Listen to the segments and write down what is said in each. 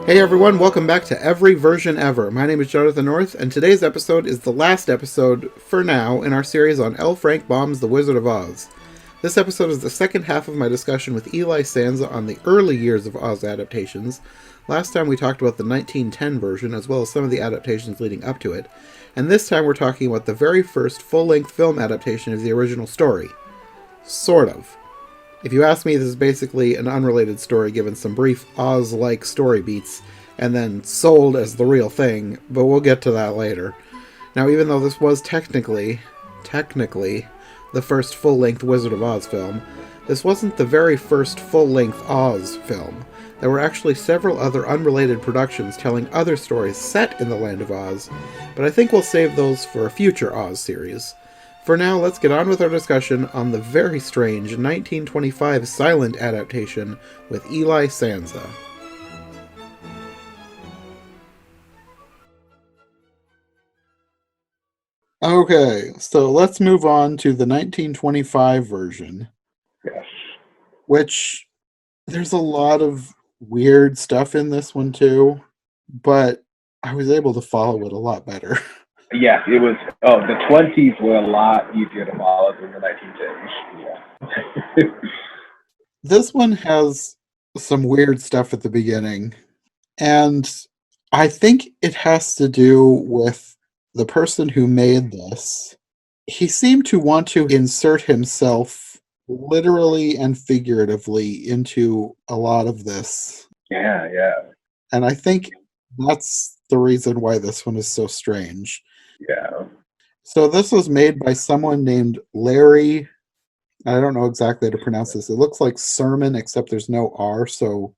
Hey everyone, welcome back to Every Version Ever. My name is Jonathan North, and today's episode is the last episode, for now, in our series on L. Frank Baum's The Wizard of Oz. This episode is the second half of my discussion with Eli Sanza on the early years of Oz adaptations. Last time we talked about the 1910 version, as well as some of the adaptations leading up to it, and this time we're talking about the very first full-length film adaptation of the original story. Sort of. If you ask me, this is basically an unrelated story given some brief Oz-like story beats, and then sold as the real thing, but we'll get to that later. Now, even though this was technically, the first full-length Wizard of Oz film, this wasn't the very first full-length Oz film. There were actually several other unrelated productions telling other stories set in the Land of Oz, but I think we'll save those for a future Oz series. For now, let's get on with our discussion on the very strange 1925 silent adaptation with Eli Sanza. Okay, so let's move on to the 1925 version. Yes. Which, there's a lot of weird stuff in this one too, but I was able to follow it a lot better. Yes, it was. Oh, the 20s were a lot easier to follow than the 1910s. Yeah. This one has some weird stuff at the beginning, and I think it has to do with the person who made this. He seemed to want to insert himself literally and figuratively into a lot of this. Yeah, yeah. And I think that's the reason why this one is so strange. Yeah. So this was made by someone named Larry. I don't know exactly how to pronounce this. It looks like Sermon, except there's no R, so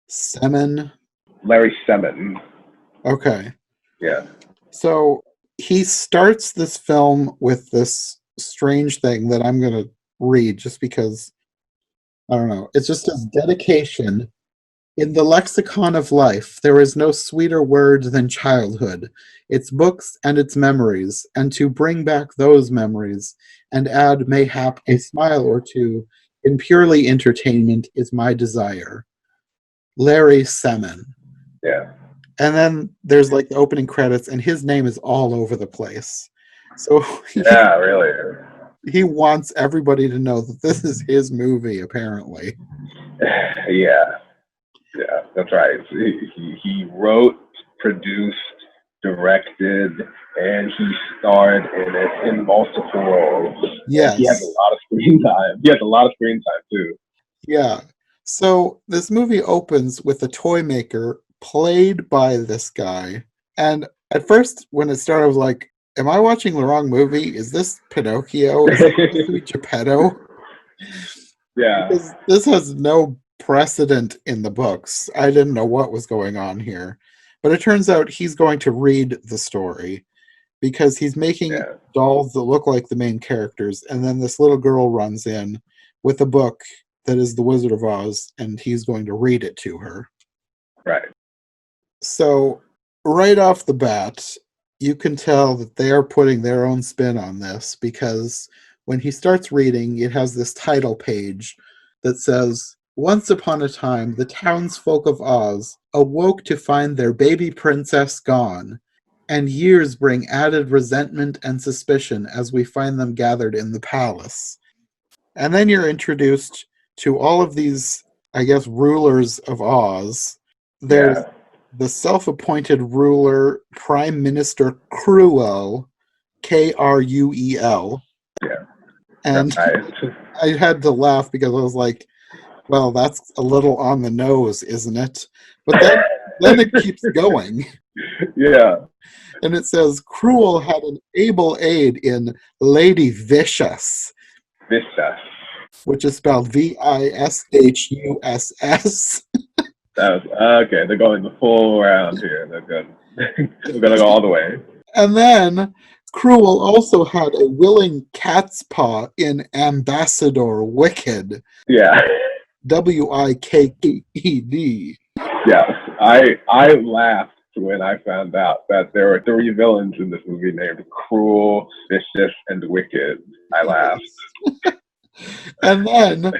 Semin. Larry Semin. Okay. Yeah. So he starts this film with this strange thing that I'm going to read just because, I don't know. It's just his dedication. In the lexicon of life, there is no sweeter word than childhood, its books and its memories, and to bring back those memories and add mayhap a smile or two in purely entertainment is my desire. Larry Semin. Yeah. And then there's like the opening credits, and his name is all over the place. So Yeah, really. he wants everybody to know that this is his movie, apparently. Yeah. Yeah, that's right. He wrote, produced, directed, and he starred in it in multiple roles. Yes. He has a lot of screen time. He has a lot of screen time, too. Yeah. So this movie opens with a toy maker played by this guy. And at first, when it started, I was like, am I watching the wrong movie? Is this Pinocchio? Is this Geppetto? Yeah. Because this has no precedent in the books. I didn't know what was going on here. But it turns out he's going to read the story because he's making dolls that look like the main characters. And then this little girl runs in with a book that is The Wizard of Oz, and he's going to read it to her. Right. So right off the bat, you can tell that they are putting their own spin on this because when he starts reading, it has this title page that says, "Once upon a time, the townsfolk of Oz awoke to find their baby princess gone, and years bring added resentment and suspicion as we find them gathered in the palace." And then you're introduced to all of these, I guess, rulers of Oz. There's the self-appointed ruler, Prime Minister Cruel, Kruel. Yeah. And I had to laugh because I was like, well, that's a little on the nose, isn't it? But then it keeps going. Yeah. And it says, Cruel had an able aide in Lady Vicious. Vicious. Which is spelled Vishuss. Okay, they're going the full round here. They're good. We're going to go all the way. And then Cruel also had a willing cat's paw in Ambassador Wicked. Yeah. Wikked. Yes. I laughed when I found out that there were 3 villains in this movie named Cruel, Vicious, and Wicked. I laughed. And then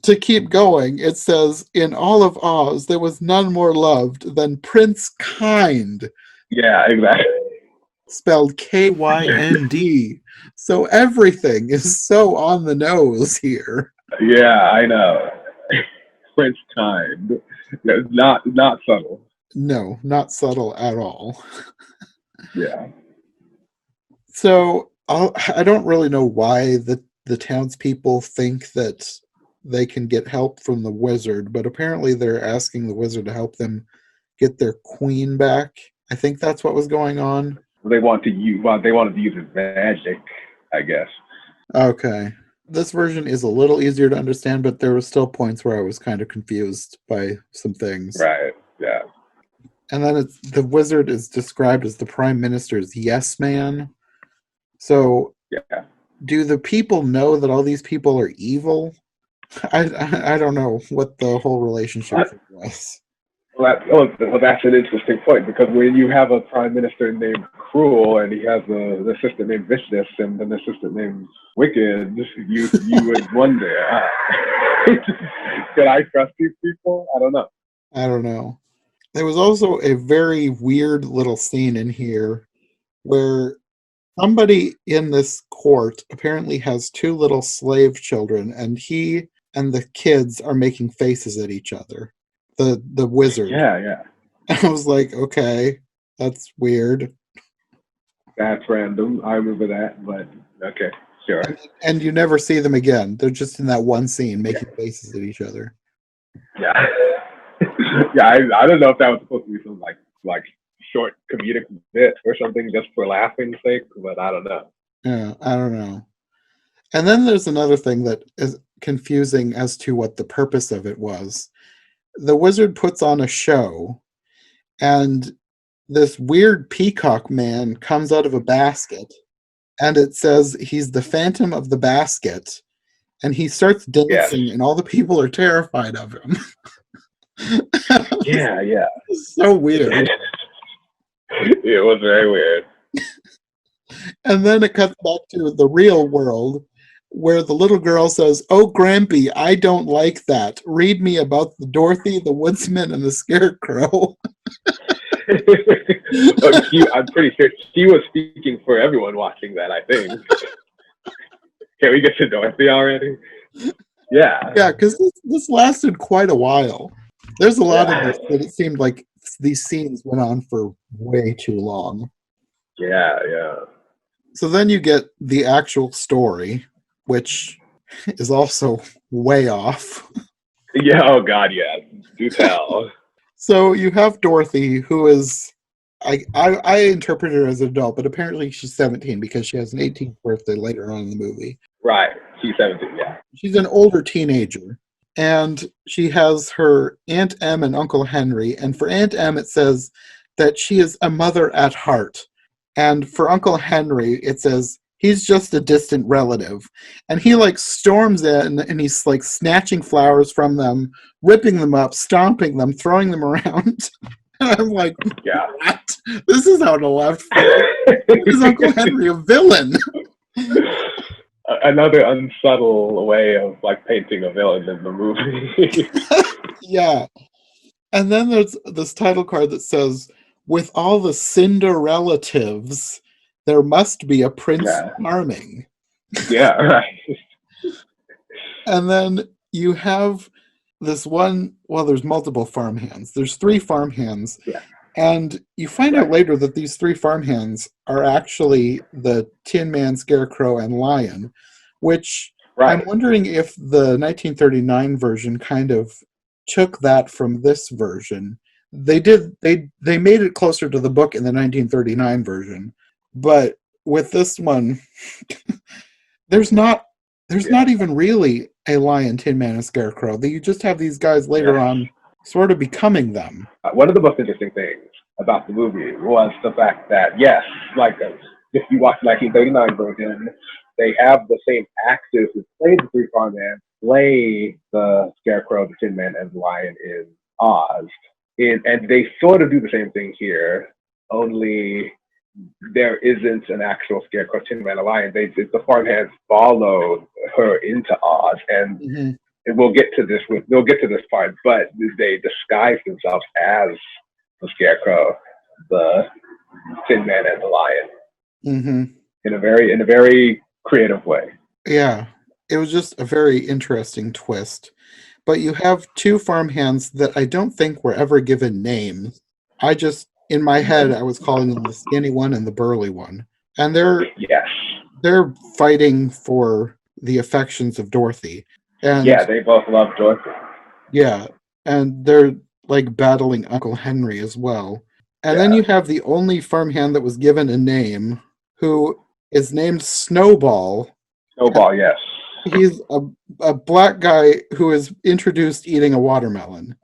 To keep going, it says, in all of Oz, there was none more loved than Prince Kind, Yeah, exactly. spelled Kynd. So everything is so on the nose here. Yeah, I know. French kind. Not subtle. No, not subtle at all. Yeah. So I don't really know why the townspeople think that they can get help from the wizard, but apparently they're asking the wizard to help them get their queen back. I think that's what was going on. They want to use well, they wanted to use his magic, I guess. Okay. This version is a little easier to understand, but there were still points where I was kind of confused by some things. Right. Yeah. And then the wizard is described as the prime minister's yes man. So Yeah. do the people know that all these people are evil? I don't know what the whole relationship was. Well, that's an interesting point because when you have a prime minister named Cruel and he has an assistant named Vicious and an assistant named Wicked, you would wonder, can I trust these people? I don't know. I don't know. There was also a very weird little scene in here where somebody in this court apparently has two little slave children, and he and the kids are making faces at each other. The wizard. Yeah, yeah. I was like, okay, that's weird. That's random. I remember that, but okay, sure. And you never see them again. They're just in that one scene Yeah, making faces at each other. yeah, yeah. I don't know if that was supposed to be some like short comedic bit or something just for laughing's sake, but I don't know. Yeah, I don't know. And then there's another thing that is confusing as to what the purpose of it was. The wizard puts on a show, and this weird peacock man comes out of a basket, and it says he's the Phantom of the Basket, and he starts Yes. dancing, and all the people are terrified of him. Yeah, yeah. So weird. It was very weird. And then it cuts back to the real world where the little girl says, "Oh, Grampy, I don't like that. Read me about the Dorothy, the Woodsman, and the Scarecrow." I'm pretty sure she was speaking for everyone watching that, I think. Can we get to Dorothy already? Yeah. Yeah, because this lasted quite a while. There's a lot of Yeah. this that it seemed like these scenes went on for way too long. Yeah, yeah. So then you get the actual story, which is also way off. Yeah, oh god, yeah. Do tell. So you have Dorothy, who is I interpret her as an adult, but apparently she's 17 because she has an 18th birthday later on in the movie. Right. She's 17, yeah. She's an older teenager, and she has her Aunt Em and Uncle Henry. And for Aunt Em, it says that she is a mother at heart. And for Uncle Henry, it says he's just a distant relative. And he like storms in and he's like snatching flowers from them, ripping them up, stomping them, throwing them around. And I'm like, Yeah. what? This is out of left field. Is Uncle Henry a villain? Another unsubtle way of like painting a villain in the movie. Yeah. And then there's this title card that says, with all the Cinderellatives, there must be a Prince Yeah. Charming. Yeah, right. And then you have this one, well, there's multiple farmhands. There's three farmhands. Yeah. And you find out later that these three farmhands are actually the Tin Man, Scarecrow, and Lion, which I'm wondering if the 1939 version kind of took that from this version. They made it closer to the book in the 1939 version, but with this one, there's not even really a Lion, Tin Man, and Scarecrow. You just have these guys later on sort of becoming them. One of the most interesting things about the movie was the fact that, yes, like if you watch the 1939 version, they have the same actors who played the three farmhands play the Scarecrow, the Tin Man, and the Lion in Oz. And they sort of do the same thing here, only there isn't an actual Scarecrow, Tin Man, or Lion. The farmhands follow her into Oz, and we'll get to this. We'll get to this part, but they disguise themselves as the Scarecrow, the Tin Man, and the Lion Mm-hmm. in a very creative way. Yeah, it was just a very interesting twist. But you have two farmhands that I don't think were ever given names. I just, in my head, I was calling them the skinny one and the burly one. And Yes. they're fighting for the affections of Dorothy. And Yeah, they both love Dorothy. yeah, and they're like battling Uncle Henry as well. And then Yeah. you have the only farmhand that was given a name who is named Snowball. Snowball, yes. He's a black guy who is introduced eating a watermelon.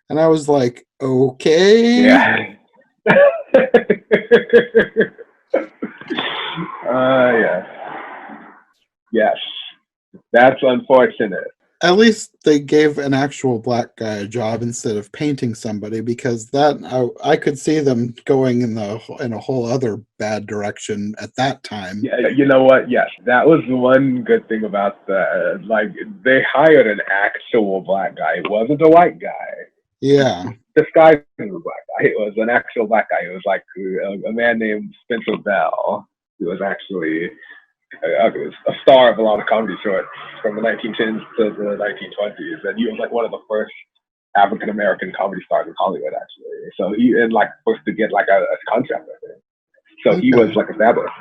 And I was like, okay. Yeah. Yes. Yes. That's unfortunate. At least they gave an actual black guy a job instead of painting somebody, because that I could see them going in a whole other bad direction at that time. Yeah, you know what? Yes, that was one good thing about the like they hired an actual black guy. It wasn't a white guy Yeah. disguised as a black guy. It was an actual black guy. It was like a man named Spencer Bell, who was actually a star of a lot of comedy shorts from the 1910s to the 1920s, and he was like one of the first African American comedy stars in Hollywood, actually. So he and like supposed to get like a contract with it. So he was Okay. like established.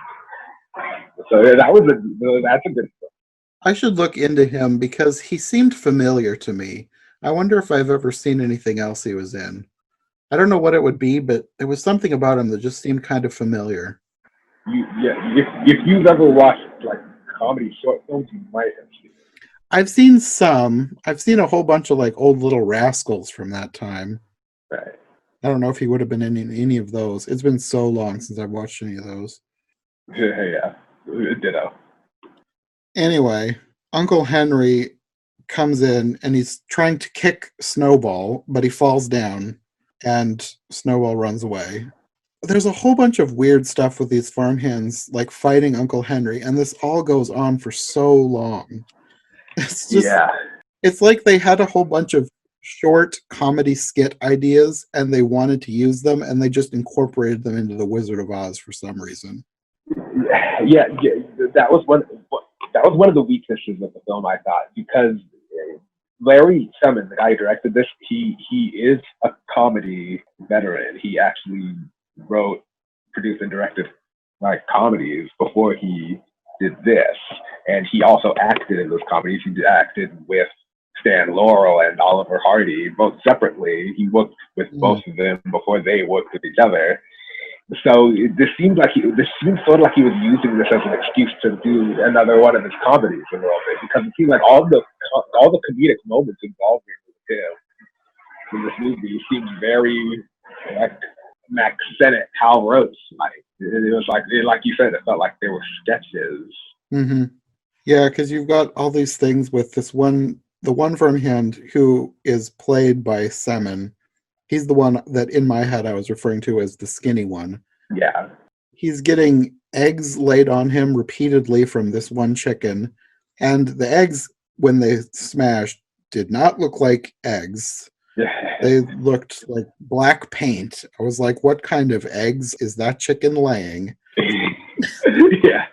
So yeah, that's a good. I should look into him because he seemed familiar to me. I wonder if I've ever seen anything else he was in. I don't know what it would be, but there was something about him that just seemed kind of familiar. Yeah, if you've ever watched like comedy short films, you might have seen. I've seen some. I've seen a whole bunch of like old little rascals from that time. Right. I don't know if he would have been in any of those. It's been so long since I've watched any of those. Yeah. Ditto. Anyway, Uncle Henry comes in and he's trying to kick Snowball, but he falls down and Snowball runs away. There's a whole bunch of weird stuff with these farmhands like fighting Uncle Henry, and this all goes on for so long. It's just Yeah. it's like they had a whole bunch of short comedy skit ideas and they wanted to use them and they just incorporated them into the Wizard of Oz for some reason. Yeah. That was one of the weaknesses of the film, I thought, because Larry Summon, the guy who directed this, he is a comedy veteran. He actually wrote, produced, and directed like comedies before he did this, and he also acted in those comedies. He acted with Stan Laurel and Oliver Hardy, both separately. He worked with both of them before they worked with each other. So this seemed sort of like he was using this as an excuse to do another one of his comedies a little bit, because it seemed like all the comedic moments involving him in this movie seemed very like Max Sennett, Hal Roach. Like it was like you said, it felt like they were sketches. Mm-hmm. Yeah, because you've got all these things with the one farmhand who is played by Salmon. He's the one that in my head I was referring to as the skinny one. Yeah. He's getting eggs laid on him repeatedly from this one chicken, and the eggs, when they smashed, did not look like eggs. They looked like black paint. I was like, what kind of eggs is that chicken laying? Yeah.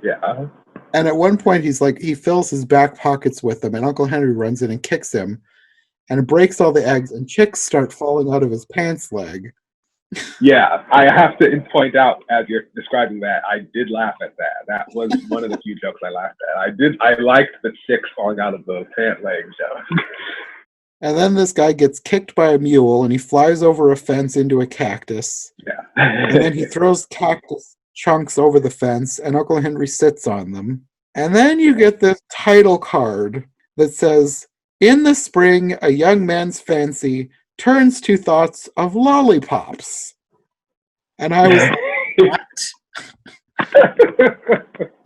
Yeah. And at one point, he fills his back pockets with them, and Uncle Henry runs in and kicks him, and it breaks all the eggs, and chicks start falling out of his pants leg. Yeah, I have to point out as you're describing that, I did laugh at that. That was one of the few jokes I laughed at. I liked the chicks falling out of the pant leg joke. And then this guy gets kicked by a mule, and he flies over a fence into a cactus. Yeah. And then he throws cactus chunks over the fence, and Uncle Henry sits on them. And then you get this title card that says, "In the spring, a young man's fancy turns to thoughts of lollipops." And I was like, what?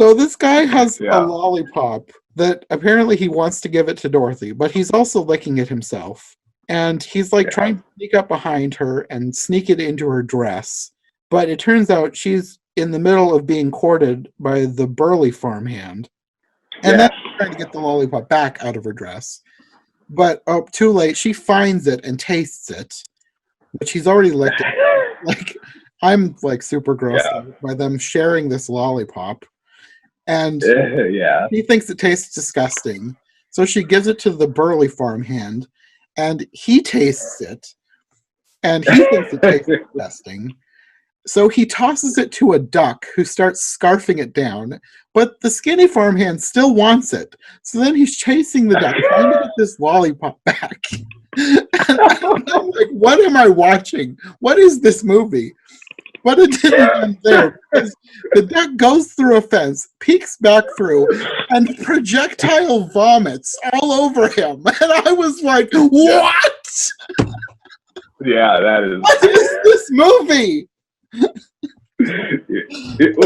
So this guy has a lollipop that apparently he wants to give it to Dorothy, but he's also licking it himself. And he's like trying to sneak up behind her and sneak it into her dress. But it turns out she's in the middle of being courted by the burly farmhand. And then Yes. trying to get the lollipop back out of her dress. But too late. She finds it and tastes it, but she's already licked it. Like, I'm like super grossed Yeah. out by them sharing this lollipop. And Yeah. he thinks it tastes disgusting. So she gives it to the burly farmhand, and he tastes it, and he thinks it tastes disgusting. So he tosses it to a duck who starts scarfing it down, but the skinny farmhand still wants it. So then he's chasing the duck, trying to get this lollipop back. And I'm like, what am I watching? What is this movie? But it didn't end there, because the duck goes through a fence, peeks back through, and projectile vomits all over him. And I was like, what? Yeah, that is. What is this movie? It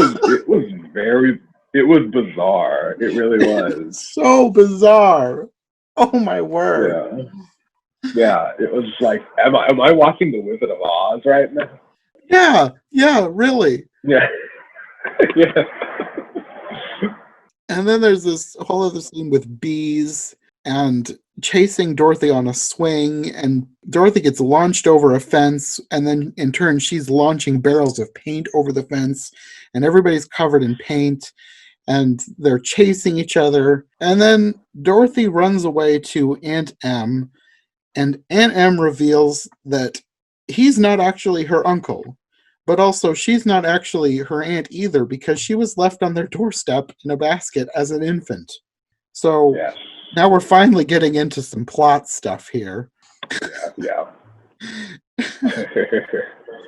was bizarre. It really was. So bizarre. Oh my word. Yeah. Yeah. It was like, am I watching The Wizard of Oz right now? Yeah, really. Yeah. Yeah. And then there's this whole other scene with bees and chasing Dorothy on a swing, and Dorothy gets launched over a fence, and then in turn she's launching barrels of paint over the fence, and everybody's covered in paint, and they're chasing each other. And then Dorothy runs away to Aunt Em, and Aunt Em reveals that he's not actually her uncle, but also she's not actually her aunt either, because she was left on their doorstep in a basket as an infant. So Yes. now we're finally getting into some plot stuff here. Yeah.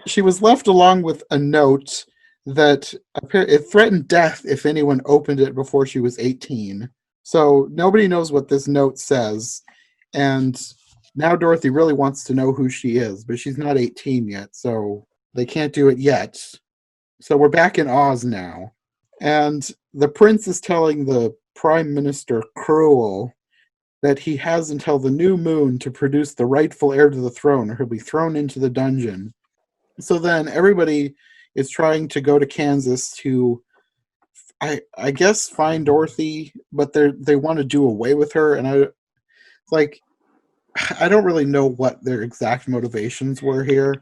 She was left along with a note that it threatened death if anyone opened it before she was 18. So nobody knows what this note says. And now Dorothy really wants to know who she is, but she's not 18 yet, so they can't do it yet. So we're back in Oz now. And the prince is telling the Prime Minister Cruel that he has until the new moon to produce the rightful heir to the throne, or he'll be thrown into the dungeon. So then everybody is trying to go to Kansas to, I guess, find Dorothy, but they want to do away with her, and I don't really know what their exact motivations were here,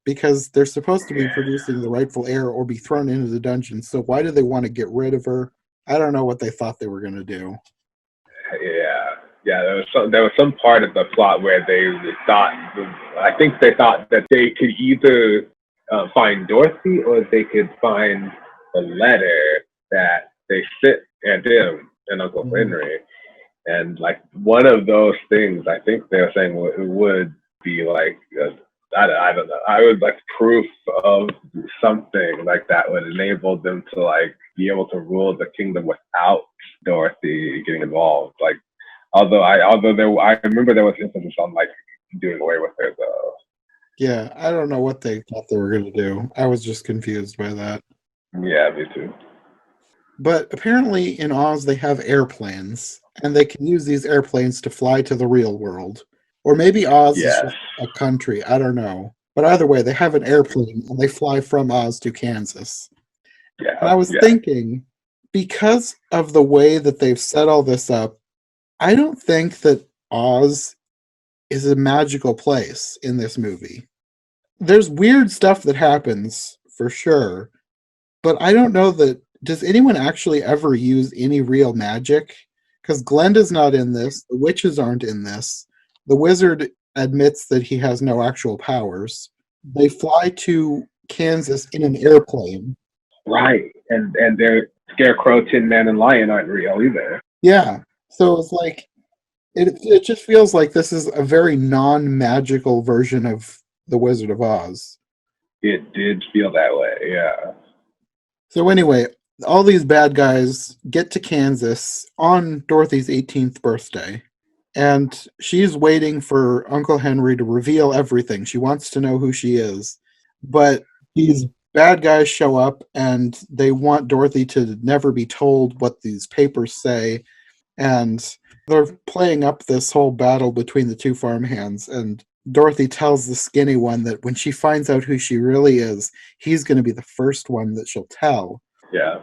because they're supposed to be producing the rightful heir or be thrown into the dungeon. So why do they want to get rid of her? I don't know what they thought they were going to do. Yeah. There was some part of the plot where they thought, I think they thought that they could either find Dorothy, or they could find the letter that they sent Aunt Em and Uncle Henry. And like one of those things, I think they're saying it would be like, I don't know, I would like proof of something like that would enable them to like be able to rule the kingdom without Dorothy getting involved. Like, I remember there was emphasis on like doing away with her though. Yeah, I don't know what they thought they were going to do. I was just confused by that. Yeah, me too. But apparently in Oz they have airplanes, and they can use these airplanes to fly to the real world. Or maybe Oz is Yes. just a country, I don't know. But either way, they have an airplane and they fly from Oz to Kansas. Yeah. And I was thinking, because of the way that they've set all this up, I don't think that Oz is a magical place in this movie. There's weird stuff that happens, for sure, but I don't know that. Does anyone actually ever use any real magic? Because Glenda's not in this, the witches aren't in this, the wizard admits that he has no actual powers. They fly to Kansas in an airplane. Right. And their Scarecrow, Tin Man, and Lion aren't real either. Yeah. So it's like, it just feels like this is a very non-magical version of The Wizard of Oz. It did feel that way, yeah. So anyway, all these bad guys get to Kansas on Dorothy's 18th birthday, and she's waiting for Uncle Henry to reveal everything. She wants to know who she is, but these bad guys show up, and they want Dorothy to never be told what these papers say, and they're playing up this whole battle between the two farmhands, and Dorothy tells the skinny one that when she finds out who she really is, he's going to be the first one that she'll tell. Yeah.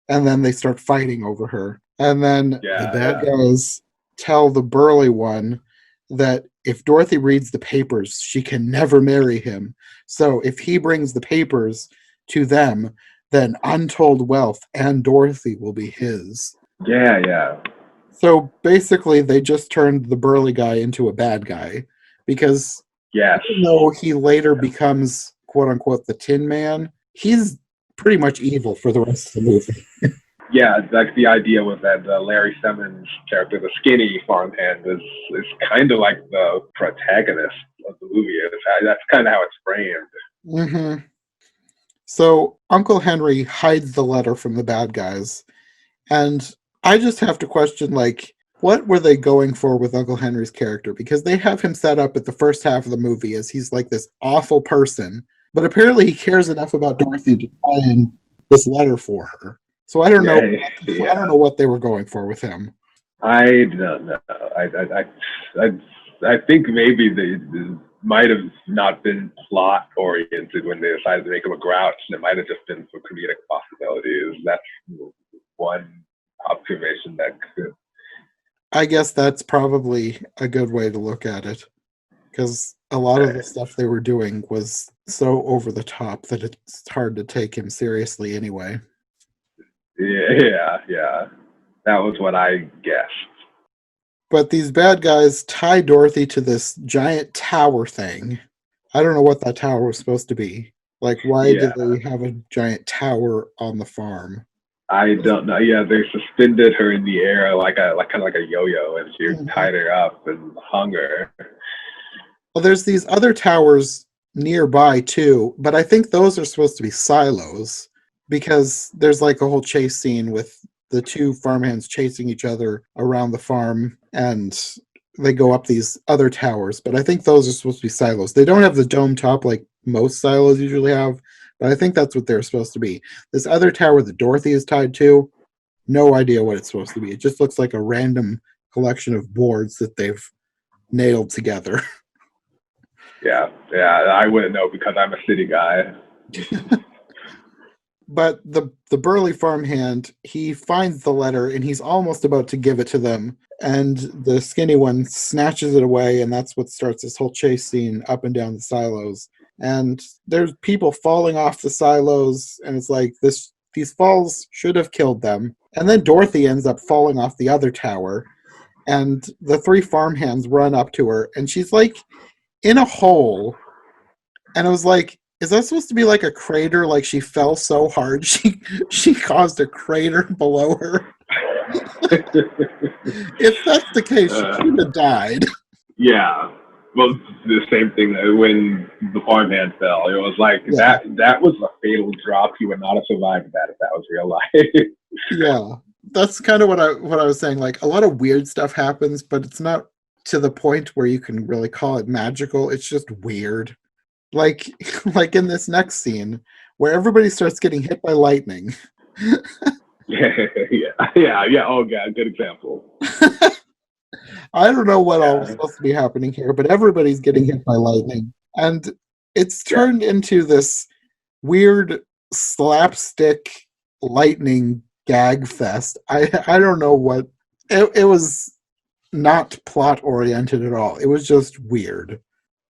And then they start fighting over her. And then the Yeah, bad yeah. guys tell the burly one that if Dorothy reads the papers, she can never marry him. So if he brings the papers to them, then untold wealth and Dorothy will be his. Yeah, yeah. So basically, they just turned the burly guy into a bad guy because Yes. even though he later becomes quote unquote the Tin Man, he's pretty much evil for the rest of the movie. Yeah, like the idea was that Larry Simmons' character, the skinny farmhand, is kind of like the protagonist of the movie. That's kind of how it's framed. Mm-hmm. So Uncle Henry hides the letter from the bad guys, and I just have to question, like, what were they going for with Uncle Henry's character? Because they have him set up at the first half of the movie as he's like this awful person, but apparently he cares enough about Dorothy to find this letter for her. So I don't know. Yeah, I don't yeah. know what they were going for with him. I don't know. I think maybe they might have not been plot oriented when they decided to make him a grouch, and it might have just been for comedic possibilities. That's one observation that could. I guess that's probably a good way to look at it, because a lot of the stuff they were doing was so over the top that it's hard to take him seriously anyway. Yeah. That was what I guessed. But these bad guys tie Dorothy to this giant tower thing. I don't know what that tower was supposed to be. Like, why did Yeah, they have a giant tower on the farm? I don't know. Yeah, they suspended her in the air like kind of like a yo-yo, and she Mhm. tied her up and hung her. Well, there's these other towers nearby too, but I think those are supposed to be silos because there's like a whole chase scene with the two farmhands chasing each other around the farm and they go up these other towers, but I think those are supposed to be silos. They don't have the dome top like most silos usually have, but I think that's what they're supposed to be. This other tower that Dorothy is tied to, no idea what it's supposed to be. It just looks like a random collection of boards that they've nailed together. Yeah. I wouldn't know because I'm a city guy. But the burly farmhand, he finds the letter and he's almost about to give it to them, and the skinny one snatches it away, and that's what starts this whole chase scene up and down the silos. And there's people falling off the silos, and it's like this these falls should have killed them. And then Dorothy ends up falling off the other tower, and the three farmhands run up to her, and she's like in a hole, and I was like, is that supposed to be like a crater? Like she fell so hard she caused a crater below her. If that's the case, she uh, should have died. yeah. Well, the same thing when the farmhand fell. It was like Yeah, that was a fatal drop. He would not have survived that if that was real life. yeah. That's kind of what I was saying. Like a lot of weird stuff happens, but it's not to the point where you can really call it magical. It's just weird. Like like in this next scene where everybody starts getting hit by lightning. Yeah. Oh, God, good example. I don't know what all is Yeah, supposed to be happening here, but everybody's getting hit by lightning. And it's yeah, turned into this weird slapstick lightning gag fest. I don't know what it was not plot oriented at all. It was just weird.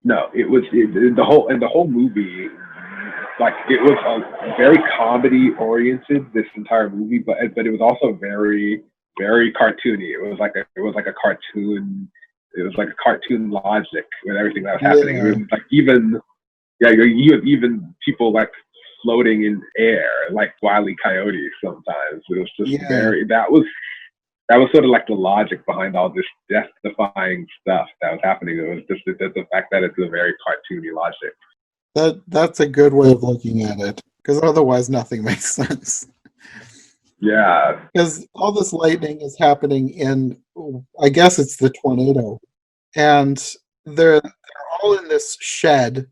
no, the whole movie, like it was very comedy oriented. This entire movie, but it was also very cartoony. It was like a cartoon. It was like a cartoon logic with everything that was happening. It was Yeah. like you have even people like floating in air like Wile E. Coyote. Sometimes it was just Yeah. very that was sort of like the logic behind all this death-defying stuff that was happening. It was just the fact that it's a very cartoony logic. That's a good way of looking at it. Because otherwise nothing makes sense. Yeah, Because all this lightning is happening in, I guess it's the tornado, and they're all in this shed,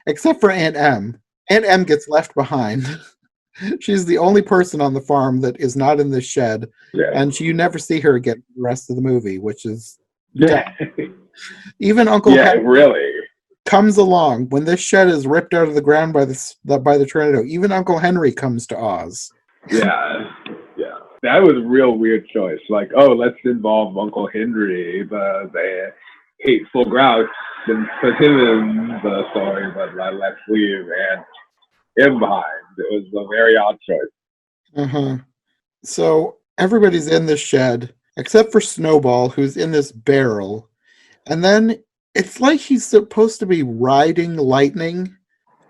except for Aunt Em. Aunt Em gets left behind. She's the only person on the farm that is not in this shed, yeah, and you never see her again the rest of the movie, which is dumb. yeah, Even Uncle yeah. Henry Really, comes along when this shed is ripped out of the ground by the tornado. Even Uncle Henry comes to Oz. yeah, yeah. That was a real weird choice. Like, oh, let's involve Uncle Henry, the hateful grouch, and put him in the story, but let's leave and him behind. It was a very odd choice. Uh-huh. So everybody's in the shed, except for Snowball, who's in this barrel. And then it's like he's supposed to be riding lightning.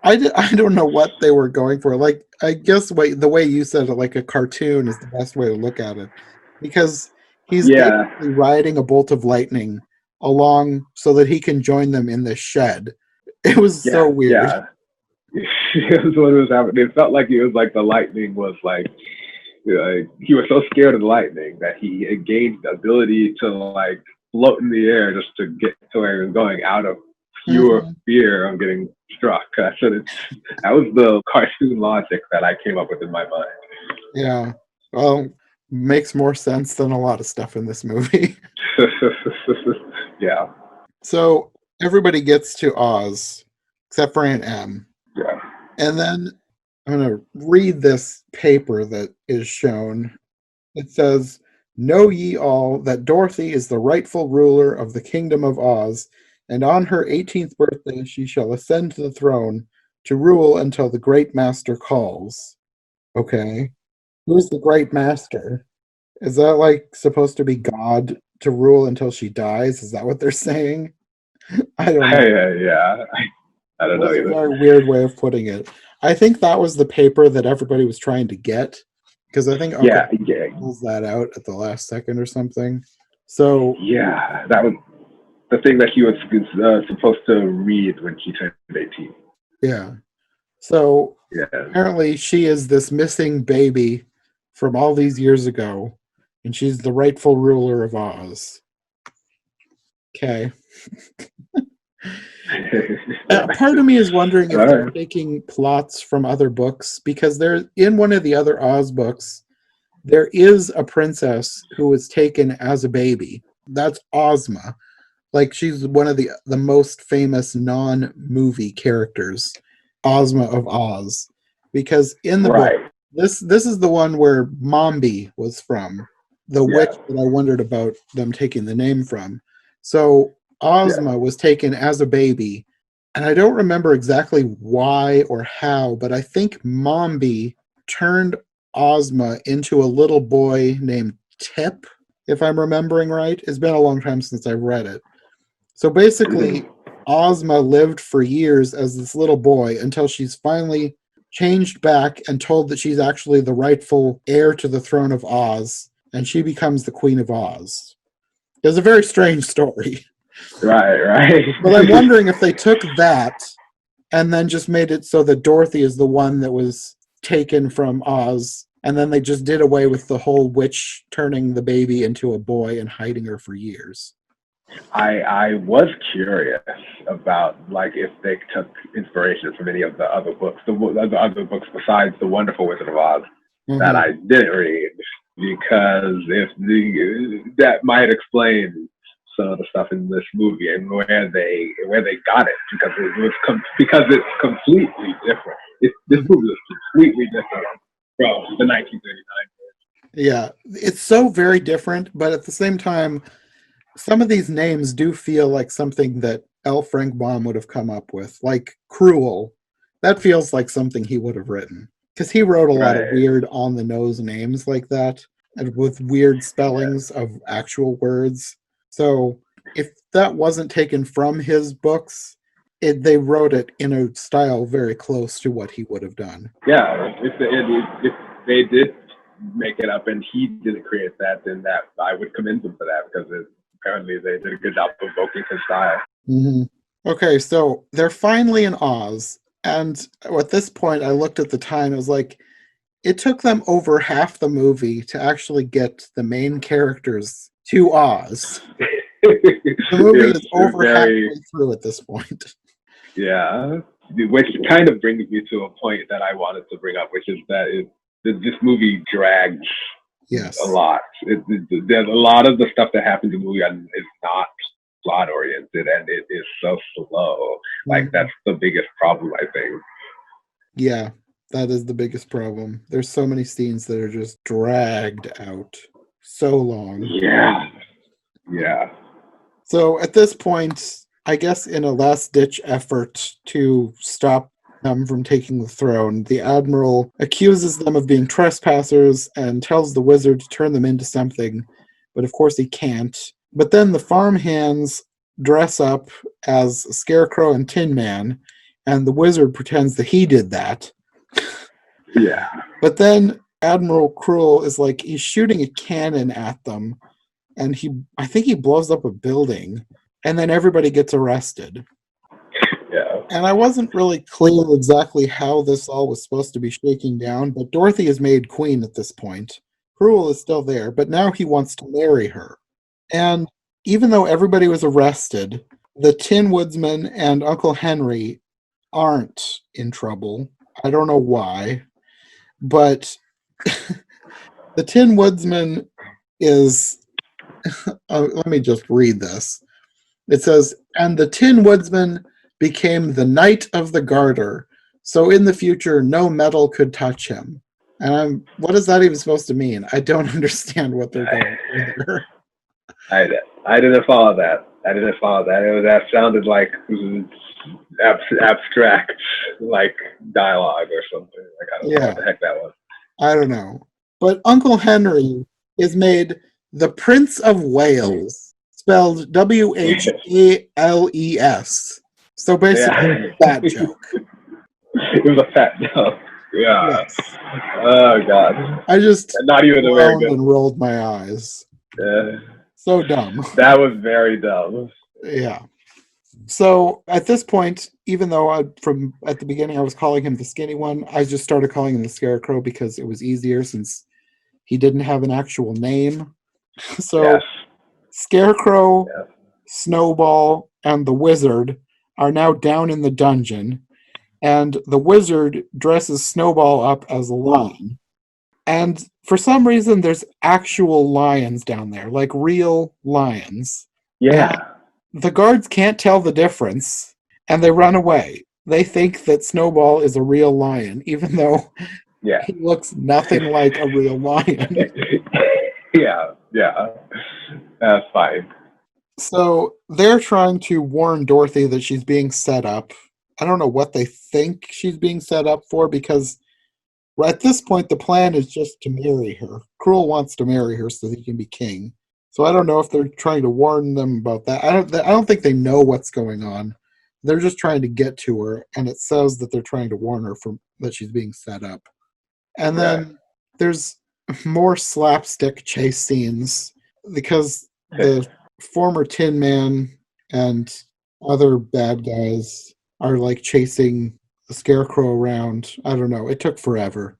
I don't know what they were going for. Like, I guess the way you said it, like a cartoon, is the best way to look at it. Because he's Yeah, basically riding a bolt of lightning along so that he can join them in the shed. It was so yeah, weird. yeah. It was what was happening. It felt like it was like the lightning was like he was so scared of the lightning that he gained the ability to like float in the air just to get to where he was going out of pure Mhm. fear of getting struck. That was the cartoon logic that I came up with in my mind. Yeah. Well, makes more sense than a lot of stuff in this movie. Yeah, So everybody gets to Oz, except for Aunt Em. yeah, And then I'm going to read this paper that is shown. It says, "Know ye all that Dorothy is the rightful ruler of the kingdom of Oz, and on her 18th birthday she shall ascend to the throne to rule until the great master calls." Okay. Who's the great master? Is that like supposed to be God to rule until she dies? Is that what they're saying? I don't know. yeah. I It don't know was a either. very weird way of putting it. I think that was the paper that everybody was trying to get because I think Uncle Yeah, yeah, pulls that out at the last second or something. So, yeah. That was the thing that he was supposed to read when she turned 18. yeah. So Yeah. apparently she is this missing baby from all these years ago, and she's the rightful ruler of Oz. Okay. Part of me is wondering All if they're right. taking plots from other books because there, in one of the other Oz books, there is a princess who was taken as a baby. That's Ozma. Like she's one of the most famous non-movie characters, Ozma of Oz. Because in the book, Right. this is the one where Mombi was from, the witch Yeah. that I wondered about them taking the name from. So Yeah. Ozma was taken as a baby, and I don't remember exactly why or how, but I think Mombi turned Ozma into a little boy named Tip, if I'm remembering right. It's been a long time since I've read it. So basically, Mhm. Ozma lived for years as this little boy until she's finally changed back and told that she's actually the rightful heir to the throne of Oz, and she becomes the Queen of Oz. It's a very strange story. Right. Right. But I'm wondering if they took that and then just made it so that Dorothy is the one that was taken from Oz, and then they just did away with the whole witch turning the baby into a boy and hiding her for years. I was curious about like if they took inspiration from any of the other books, the other books besides the Wonderful Wizard of Oz that Mm-hmm. I didn't read, because if that might explain some of the stuff in this movie and where they got it, because it was because it's completely different. This Mm-hmm. movie is completely different from the 1939. Yeah, it's so very different, but at the same time, some of these names do feel like something that L. Frank Baum would have come up with, like Cruel. That feels like something he would have written because he wrote a lot of Right. weird on the nose names like that and with weird Yeah. spellings of actual words. So if that wasn't taken from his books, they wrote it in a style very close to what he would have done. Yeah, if they did make it up and he didn't create that, then that I would commend them for that, because apparently they did a good job of evoking his style. Hmm. Okay, so they're finally in Oz, and at this point, I looked at the time. I was like, it took them over half the movie to actually get the main characters to Oz. The movie is It's over very, halfway through at this point. yeah, which kind of brings me to a point that I wanted to bring up, which is that this movie drags a Yes. lot. There's a lot of the stuff that happens in the movie is not plot oriented, and it is so slow. Like Mhm. that's the biggest problem, I think. Yeah. That is the biggest problem. There's so many scenes that are just dragged out so long. Yeah. Yeah. So at this point, I guess in a last-ditch effort to stop them from taking the throne, the admiral accuses them of being trespassers and tells the wizard to turn them into something, but of course he can't. But then the farmhands dress up as Scarecrow and Tin Man, and the wizard pretends that he did that. Yeah. But then Admiral Cruel is like, he's shooting a cannon at them, and I think he blows up a building, and then everybody gets arrested. Yeah. And I wasn't really clear exactly how this all was supposed to be shaking down, but Dorothy is made queen at this point. Cruel is still there, but now he wants to marry her. And even though everybody was arrested, the Tin Woodsman and Uncle Henry aren't in trouble. I don't know why, but the Tin Woodsman is. Let me just read this. It says, and the Tin Woodsman became the Knight of the Garter, so in the future no metal could touch him. And what is that even supposed to mean? I don't understand what they're going for there. I didn't follow that. That sounded like abstract, like dialogue or something. Like, I don't know what the heck that was. I don't know. But Uncle Henry is made the Prince of Wales, spelled Whales. So basically, fat joke. It was a fat joke. Yeah. Yes. Oh God. I just not even a very good. And rolled my eyes. So dumb. That was very dumb. Yeah. So at this point, even though at the beginning I was calling him the skinny one, I just started calling him the Scarecrow because it was easier since he didn't have an actual name. So yes. Scarecrow, yes. Snowball, and the Wizard are now down in the dungeon, and the Wizard dresses Snowball up as a lion. And for some reason, there's actual lions down there, like real lions. Yeah. And the guards can't tell the difference, and they run away. They think that Snowball is a real lion, even though he looks nothing like a real lion. Yeah. That's fine. So they're trying to warn Dorothy that she's being set up. I don't know what they think she's being set up for, because at this point the plan is just to marry her. Cruel wants to marry her so he can be king. So I don't know if they're trying to warn them about that. I don't think they know what's going on. They're just trying to get to her, and it says that they're trying to warn her that she's being set up. And then there's more slapstick chase scenes because the former Tin Man and other bad guys are like chasing the Scarecrow around. I don't know. It took forever.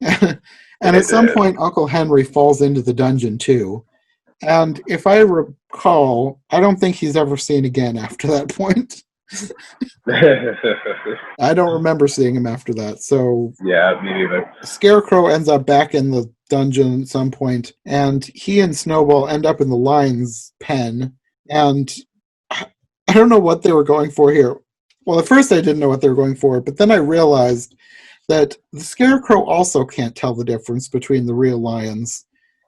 And at some point, Uncle Henry falls into the dungeon too. And if I recall, I don't think he's ever seen again after that point. I don't remember seeing him after that. So yeah, me neither. Scarecrow ends up back in the dungeon at some point, and he and Snowball end up in the lion's pen. And I don't know what they were going for here. Well, at first I didn't know what they were going for, but then I realized that the Scarecrow also can't tell the difference between the real lions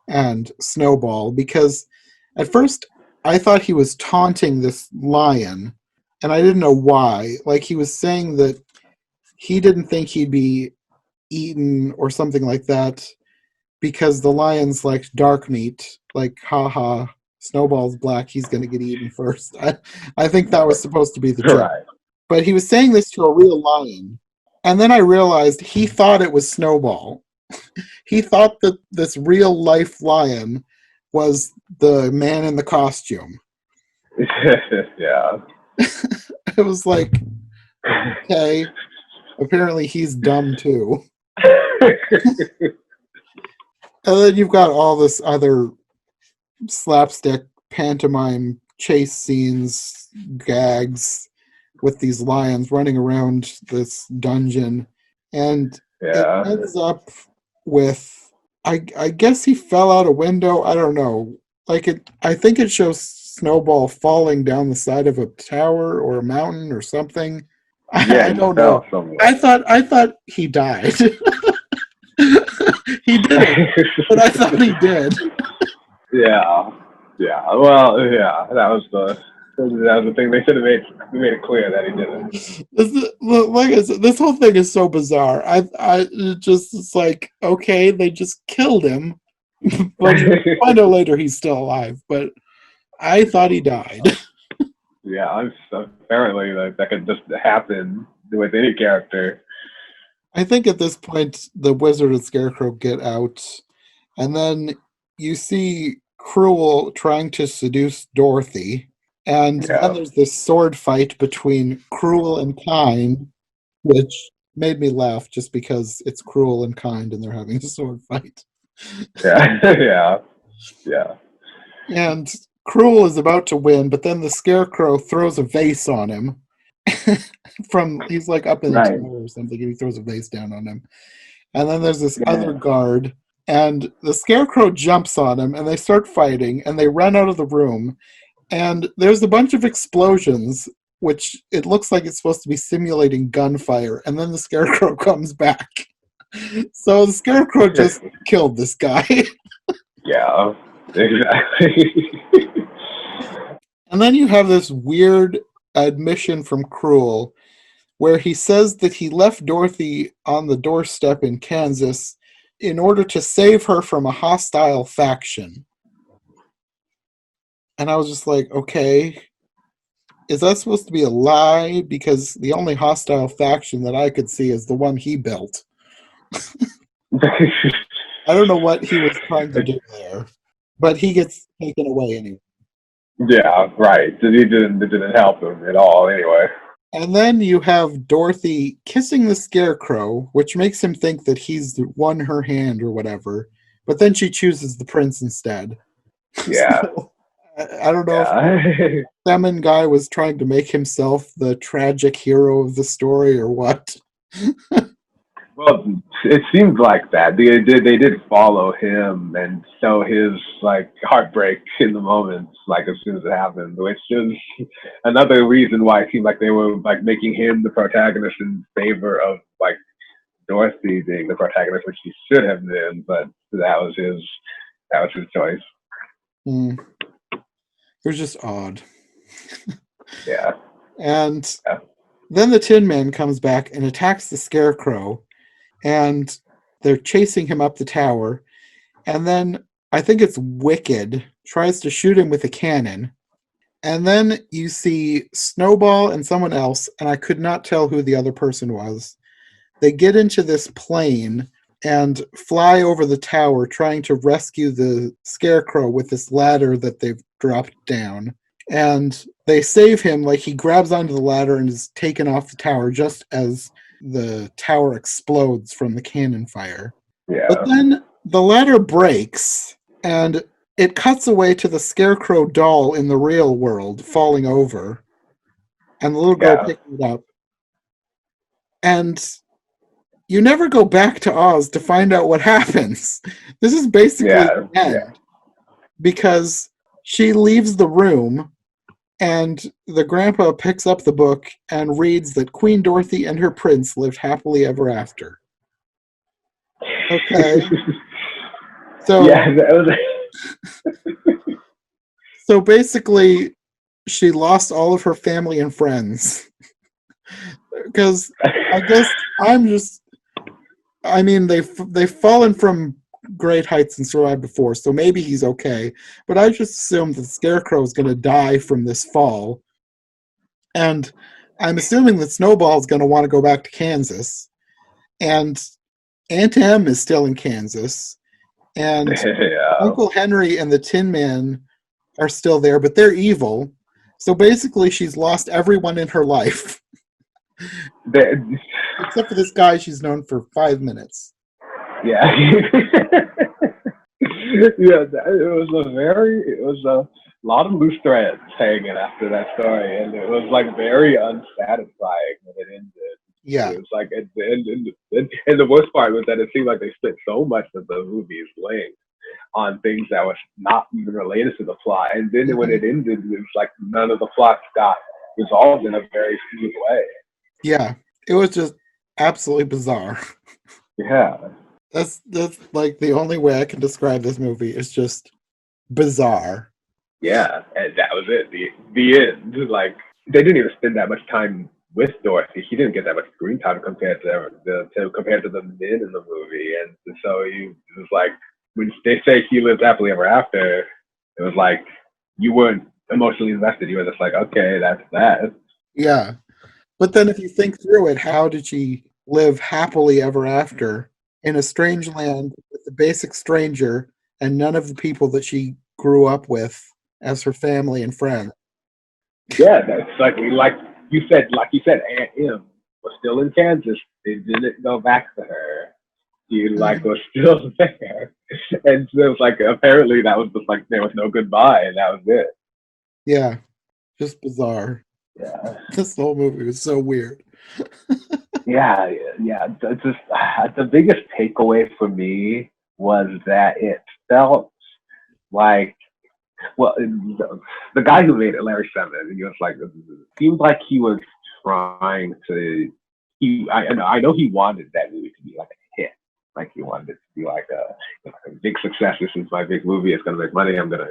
and Snowball, because at first I thought he was taunting this lion, and I didn't know why. Like, he was saying that he didn't think he'd be eaten or something like that because the lions liked dark meat. Like, haha, Snowball's black, he's going to get eaten first. I think that was supposed to be the joke. Right. But he was saying this to a real lion, and then I realized he thought it was Snowball. He thought that this real life lion was the man in the costume. Yeah. It was like, okay, apparently he's dumb too. And then you've got all this other slapstick pantomime chase scenes, gags with these lions running around this dungeon. And it ends up with, I guess he fell out a window. I don't know. I think it shows Snowball falling down the side of a tower or a mountain or something. Yeah, I he don't know. fell somewhere. I thought he died. He didn't, but I thought he did. Yeah, yeah. Well, yeah. That was the thing. They made it clear that he didn't. Like I said, this whole thing is so bizarre. It's like, okay, they just killed him, but you find out later he's still alive. But I thought he died. Yeah, apparently that could just happen with any character. I think at this point, the wizard and Scarecrow get out, and then you see Cruel trying to seduce Dorothy, and then Yeah, there's this sword fight between Cruel and Kind, which made me laugh just because it's Cruel and Kind and they're having a sword fight. yeah, yeah, yeah. And Cruel is about to win, but then the Scarecrow throws a vase on him. He's like up in a Right. tower or something, and he throws a vase down on him. And then there's this other Yeah. guard, and the Scarecrow jumps on him, and they start fighting, and they run out of the room. And there's a bunch of explosions, which it looks like it's supposed to be simulating gunfire, and then the Scarecrow comes back. So the Scarecrow just killed this guy. Yeah. Exactly. And then you have this weird admission from Cruel where he says that he left Dorothy on the doorstep in Kansas in order to save her from a hostile faction. And I was just like, okay, is that supposed to be a lie? Because the only hostile faction that I could see is the one he built. I don't know what he was trying to do there, but he gets taken away anyway. Yeah, right. It didn't help him at all anyway. And then you have Dorothy kissing the Scarecrow, which makes him think that he's won her hand or whatever. But then she chooses the prince instead. Yeah. So I don't know if Yeah. the Salmon guy was trying to make himself the tragic hero of the story or what. Well, it seemed like that. They did follow him and show his like heartbreak in the moments, like as soon as it happened, which is another reason why it seemed like they were like making him the protagonist in favor of like Dorothy being the protagonist, which she should have been, but that was his choice. Mm, it was just odd. Yeah. And Yeah. then the Tin Man comes back and attacks the Scarecrow, and they're chasing him up the tower. And then I think it's Wicked tries to shoot him with a cannon. And then you see Snowball and someone else, and I could not tell who the other person was. They get into this plane and fly over the tower trying to rescue the Scarecrow with this ladder that they've dropped down. And they save him, like he grabs onto the ladder and is taken off the tower just as the tower explodes from the cannon fire. But Yeah. then the ladder breaks and it cuts away to the Scarecrow doll in the real world falling over and the little girl Yeah. picking it up. And you never go back to Oz to find out what happens. This is basically Yeah. the Yeah. end because she leaves the room and the grandpa picks up the book and reads that Queen Dorothy and her prince lived happily ever after. Okay. So Yeah. That was. so basically she lost all of her family and friends because I guess I'm just I mean they've fallen from great heights and survived before, so maybe he's okay. But I just assumed the Scarecrow is going to die from this fall, and I'm assuming that Snowball is going to want to go back to Kansas, and Aunt Em is still in Kansas, and Yeah. Uncle Henry and the Tin Man are still there, but they're evil. So basically, she's lost everyone in her life, They, except for this guy she's known for 5 minutes. yeah. Yeah. It was a lot of loose threads hanging after that story, and it was like very unsatisfying when it ended. Yeah. It was like, and the worst part was that it seemed like they spent so much of the movie's length on things that was not even related to the plot. And then when Mhm. it ended, it was like none of the plots got resolved in a very smooth way. Yeah, it was just absolutely bizarre. Yeah. That's like the only way I can describe this movie. Is just bizarre. Yeah, and that was it. The end. Like they didn't even spend that much time with Dorothy. She didn't get that much screen time compared to compared to the men in the movie. And so it was like when they say she lived happily ever after, it was like you weren't emotionally invested. You were just like, okay, that's that. Yeah, but then if you think through it, how did she live happily ever after in a strange land with a basic stranger and none of the people that she grew up with as her family and friends? Yeah, that's like you said, Aunt M was still in Kansas. They didn't go back to her. She like Mhm. was still there, and so it was like apparently that was just like there was no goodbye, and that was it. Yeah, just bizarre. Yeah, This whole movie was so weird. yeah. Just the biggest takeaway for me was that it felt like well, the guy who made it, Larry Seven, he was like seemed like he was trying to. I know he wanted that movie to be like a hit. Like he wanted it to be like a big success. This is my big movie. It's gonna make money. I'm gonna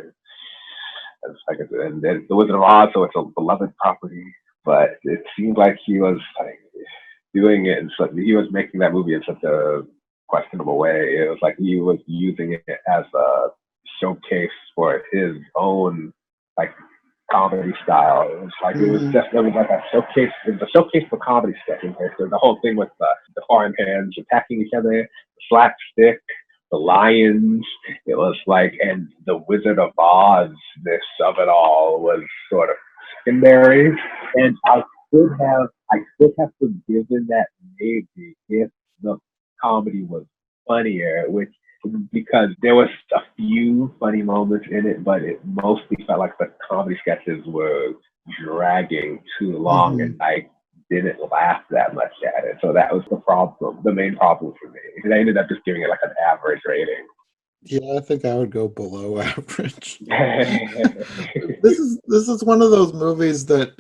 and then The Wizard of Oz, so it's a beloved property. But it seemed like he was like doing it, and so he was making that movie in such a questionable way. It was like he was using it as a showcase for his own like comedy style. It was like Mhm. it was like a showcase. It was a showcase for comedy sketching. So the whole thing with the foreign hands attacking each other, the slapstick, the lions. It was like, and the Wizard of Oz. This of it all was sort of secondary, and I could have forgiven that maybe if the comedy was funnier, which because there was a few funny moments in it, but it mostly felt like the comedy sketches were dragging too long, and Mhm. I didn't laugh that much at it. So that was the problem, the main problem for me. And I ended up just giving it like an average rating. Yeah, I think I would go below average. This is one of those movies that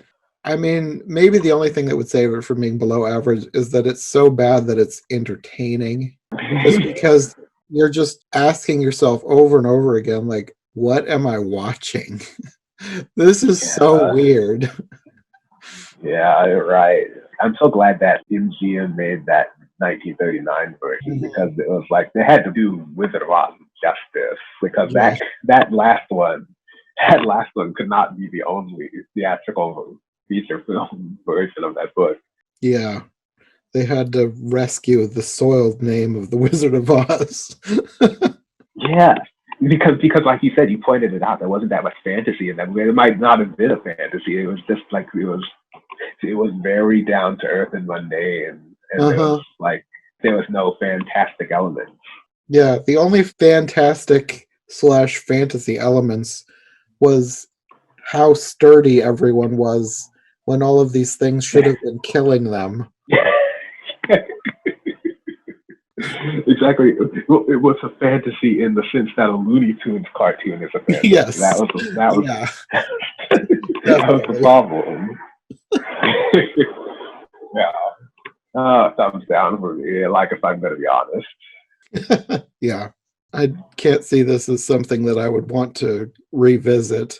I mean, maybe the only thing that would save it from being below average is that it's so bad that it's entertaining. Just because you're just asking yourself over and over again, like, what am I watching? This is so Yeah, weird. yeah, you're right. I'm so glad that MGM made that 1939 version because Mhm. it was like they had to do Wizard of Oz justice because Yeah, that last one, that last one could not be the only theatrical feature film version of that book. yeah. They had to rescue the soiled name of the Wizard of Oz. Yeah, because like you said, you pointed it out. There wasn't that much fantasy in that movie. It might not have been a fantasy. It was just like it was very down to earth and mundane, and Uh-huh. there was no fantastic elements. Yeah, the only fantastic slash fantasy elements was how sturdy everyone was when all of these things should have been killing them. Exactly. It was a fantasy in the sense that a Looney Tunes cartoon is a fantasy. Yes. That was Yeah, that was the definitely. problem. Yeah. Thumbs down for me. Like if I'm gonna be honest. Yeah. I can't see this as something that I would want to revisit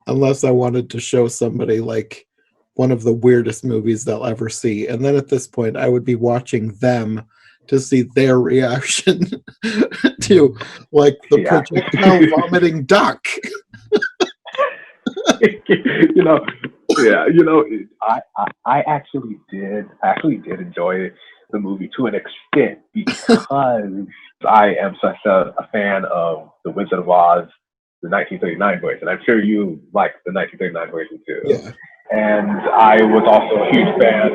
unless I wanted to show somebody like one of the weirdest movies they'll ever see. And then at this point, I would be watching them to see their reaction to like the Yeah. projectile vomiting duck. you know, yeah, I actually did enjoy the movie to an extent because I am such a fan of The Wizard of Oz, the 1939 version. I'm sure you like the 1939 version too. Yeah. And I was also a huge fan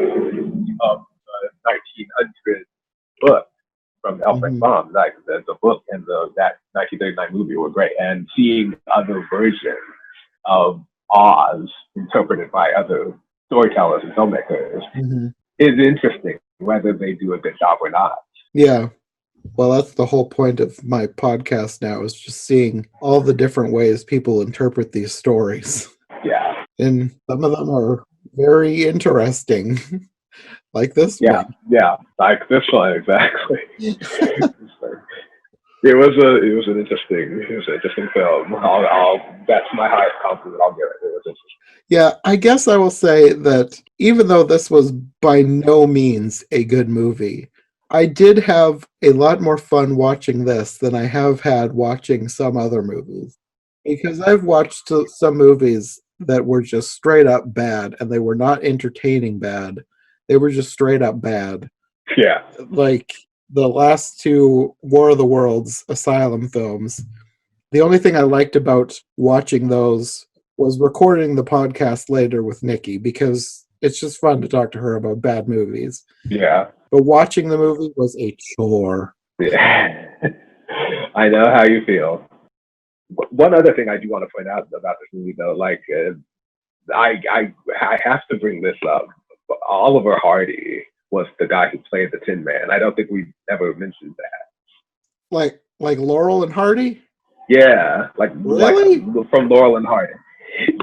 of the 1900 book from L. Frank Hmm. Baum. Like the book and that 1939 movie were great. And seeing other versions of Oz interpreted by other storytellers and filmmakers Hmm. is interesting, whether they do a good job or not. Yeah. Well, that's the whole point of my podcast now is just seeing all the different ways people interpret these stories. Yeah. And some of them are very interesting. Like this Yeah, one. yeah, like this one exactly. It was an interesting film. That's my highest compliment I'll give it. It was interesting. Yeah, I guess I will say that even though this was by no means a good movie, I did have a lot more fun watching this than I have had watching some other movies. Because I've watched some movies that were just straight up bad, and they were not entertaining bad. They were just straight up bad. Yeah, Like the last two War of the Worlds Asylum films. The only thing I liked about watching those was recording the podcast later with Nikki because it's just fun to talk to her about bad movies. yeah, But watching the movie was a chore. yeah. I know how you feel. One other thing I do want to point out about this movie, though, like I have to bring this up. Oliver Hardy was the guy who played the Tin Man. I don't think we ever mentioned that. Like Laurel and Hardy? Yeah, like Really? from Laurel and Hardy.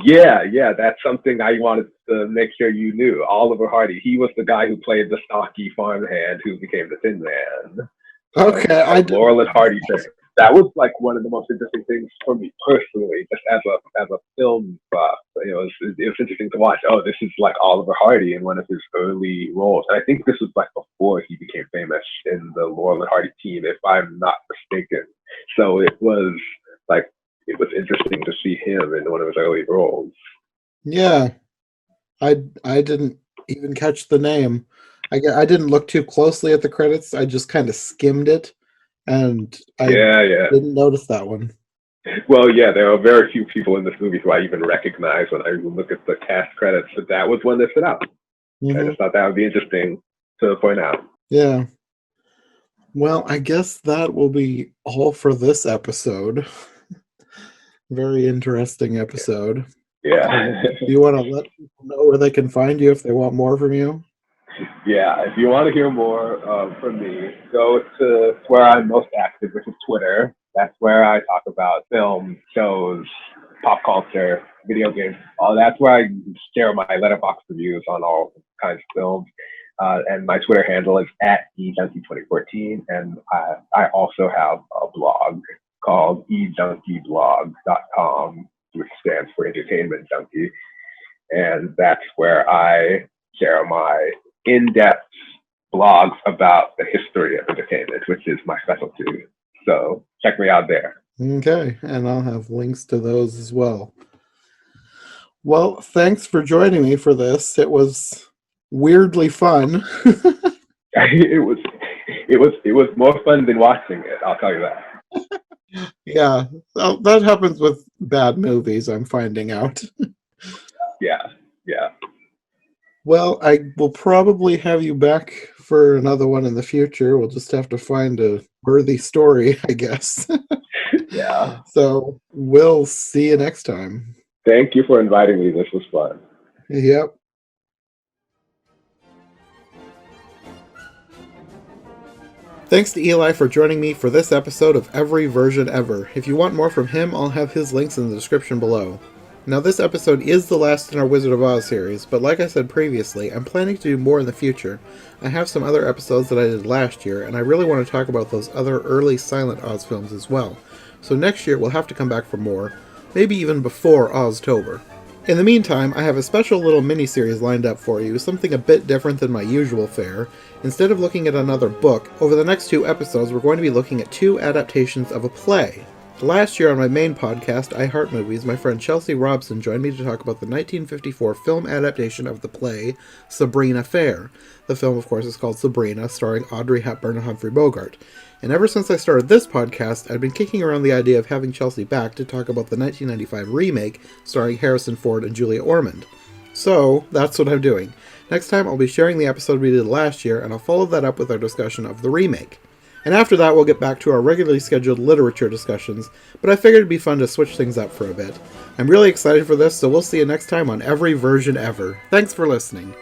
Yeah, yeah, that's something I wanted to make sure you knew. Oliver Hardy, he was the guy who played the stocky farmhand who became the Tin Man. So Okay, I didn't. Laurel and Hardy thing. That was like one of the most interesting things for me personally, just as a film buff. You know, it was interesting to watch. Oh, this is like Oliver Hardy in one of his early roles. And I think this was like before he became famous in the Laurel and Hardy team, if I'm not mistaken. So like it was interesting to see him in one of his early roles. Yeah, I didn't even catch the name. I didn't look too closely at the credits. I just kind of skimmed it, and I Yeah, yeah. didn't notice that one. Well, yeah, there are very few people in this movie who I even recognize when I look at the cast credits, but that was one that stood out. I Hmm. just thought that would be interesting to point out. Yeah. Well, I guess that will be all for this episode. Very interesting episode. Yeah. Do you want to let people know where they can find you if they want more from you? Yeah, if you want to hear more from me, go to where I'm most active, which is Twitter. That's where I talk about film, shows, pop culture, video games. All that's where I share my letterbox reviews on all kinds of films. And my Twitter handle is at eJunkie2014. And I also have a blog called ejunkieblogs.com, which stands for Entertainment Junkie. And that's where I share my in-depth blogs about the history of entertainment, which is my specialty. So check me out there. Okay, and I'll have links to those as well. Well, thanks for joining me for this. It was weirdly fun. It was more fun than watching it. I'll tell you that. Yeah, that happens with bad movies, I'm finding out. Yeah, yeah, Well, I will probably have you back for another one in the future. We'll just have to find a worthy story, I guess. yeah. So we'll see you next time. Thank you for inviting me. This was fun. Yep. Thanks to Eli for joining me for this episode of Every Version Ever. If you want more from him, I'll have his links in the description below. Now, this episode is the last in our Wizard of Oz series, but like I said previously, I'm planning to do more in the future. I have some other episodes that I did last year, and I really want to talk about those other early silent Oz films as well. So next year we'll have to come back for more, maybe even before Oztober. In the meantime, I have a special little mini-series lined up for you, something a bit different than my usual fare. Instead of looking at another book, over the next 2 episodes we're going to be looking at 2 adaptations of a play. Last year on my main podcast, I Heart Movies, my friend Chelsea Robson joined me to talk about the 1954 film adaptation of the play Sabrina Fair. The film, of course, is called Sabrina, starring Audrey Hepburn and Humphrey Bogart. And ever since I started this podcast, I've been kicking around the idea of having Chelsea back to talk about the 1995 remake starring Harrison Ford and Julia Ormond. So, that's what I'm doing. Next time, I'll be sharing the episode we did last year, and I'll follow that up with our discussion of the remake. And after that, we'll get back to our regularly scheduled literature discussions, but I figured it'd be fun to switch things up for a bit. I'm really excited for this, so we'll see you next time on Every Version Ever. Thanks for listening.